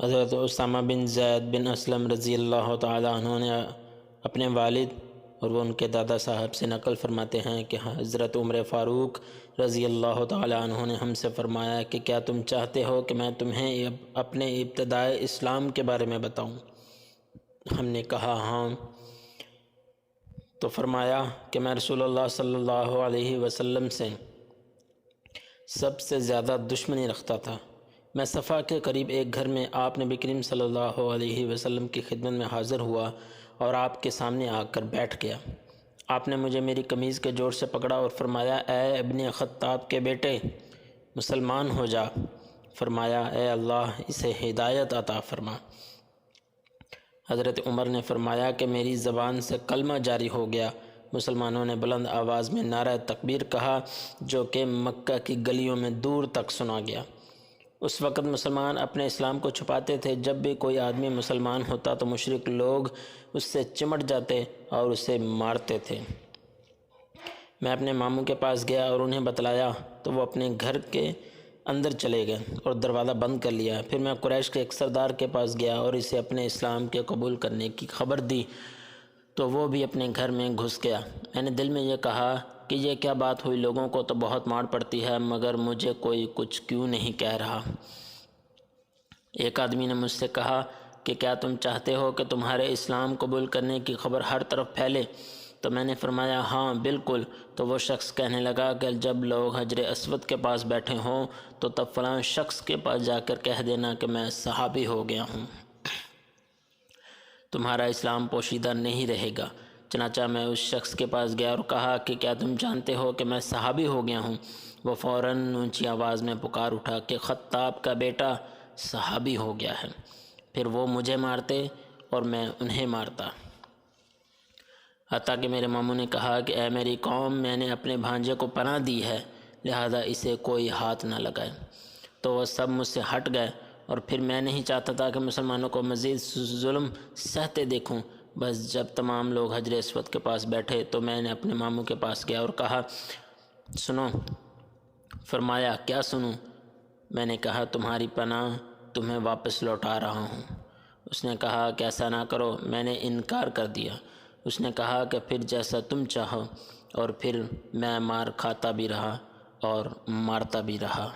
حضرت اسامہ بن زید بن اسلم رضی اللہ تعالیٰ عنہ نے اپنے والد اور وہ ان کے دادا صاحب سے نقل فرماتے ہیں کہ حضرت عمر فاروق رضی اللہ تعالیٰ عنہ نے ہم سے فرمایا کہ کیا تم چاہتے ہو کہ میں تمہیں اپنے ابتدائے اسلام کے بارے میں بتاؤں؟ ہم نے کہا ہاں۔ تو فرمایا کہ میں رسول اللہ صلی اللہ علیہ وسلم سے سب سے زیادہ دشمنی رکھتا تھا۔ میں صفا کے قریب ایک گھر میں آپ نبی کریم صلی اللہ علیہ وسلم کی خدمت میں حاضر ہوا اور آپ کے سامنے آ کر بیٹھ گیا۔ آپ نے مجھے میری قمیض کے جوڑ سے پکڑا اور فرمایا اے ابن خطاب کے بیٹے، مسلمان ہو جا۔ فرمایا اے اللہ اسے ہدایت عطا فرما۔ حضرت عمر نے فرمایا کہ میری زبان سے کلمہ جاری ہو گیا۔ مسلمانوں نے بلند آواز میں نعرہ تکبیر کہا جو کہ مکہ کی گلیوں میں دور تک سنا گیا۔ اس وقت مسلمان اپنے اسلام کو چھپاتے تھے۔ جب بھی کوئی آدمی مسلمان ہوتا تو مشرک لوگ اس سے چمٹ جاتے اور اسے مارتے تھے۔ میں اپنے ماموں کے پاس گیا اور انہیں بتلایا تو وہ اپنے گھر کے اندر چلے گئے اور دروازہ بند کر لیا۔ پھر میں قریش کے ایک سردار کے پاس گیا اور اسے اپنے اسلام کے قبول کرنے کی خبر دی تو وہ بھی اپنے گھر میں گھس گیا۔ میں نے دل میں یہ کہا کہ یہ کیا بات ہوئی، لوگوں کو تو بہت مار پڑتی ہے مگر مجھے کوئی کچھ کیوں نہیں کہہ رہا۔ ایک آدمی نے مجھ سے کہا کہ کیا تم چاہتے ہو کہ تمہارے اسلام قبول کرنے کی خبر ہر طرف پھیلے؟ تو میں نے فرمایا ہاں بالکل۔ تو وہ شخص کہنے لگا کہ جب لوگ حجر اسود کے پاس بیٹھے ہوں تو تب فلاں شخص کے پاس جا کر کہہ دینا کہ میں صحابی ہو گیا ہوں، تمہارا اسلام پوشیدہ نہیں رہے گا۔ چنانچہ میں اس شخص کے پاس گیا اور کہا کہ کیا تم جانتے ہو کہ میں صحابی ہو گیا ہوں؟ وہ فوراً اونچی آواز میں پکار اٹھا کہ خطاب کا بیٹا صحابی ہو گیا ہے۔ پھر وہ مجھے مارتے اور میں انہیں مارتا، حتیٰ کہ میرے ماموں نے کہا کہ اے میری قوم، میں نے اپنے بھانجے کو پناہ دی ہے لہذا اسے کوئی ہاتھ نہ لگائے۔ تو وہ سب مجھ سے ہٹ گئے اور پھر میں نہیں چاہتا تھا کہ مسلمانوں کو مزید ظلم سہتے دیکھوں۔ بس جب تمام لوگ حجر اسود کے پاس بیٹھے تو میں نے اپنے ماموں کے پاس گیا اور کہا سنو۔ فرمایا کیا سنوں؟ میں نے کہا تمہاری پناہ تمہیں واپس لوٹا رہا ہوں۔ اس نے کہا کہ ایسا نہ کرو۔ میں نے انکار کر دیا۔ اس نے کہا کہ پھر جیسا تم چاہو، اور پھر میں مار کھاتا بھی رہا اور مارتا بھی رہا۔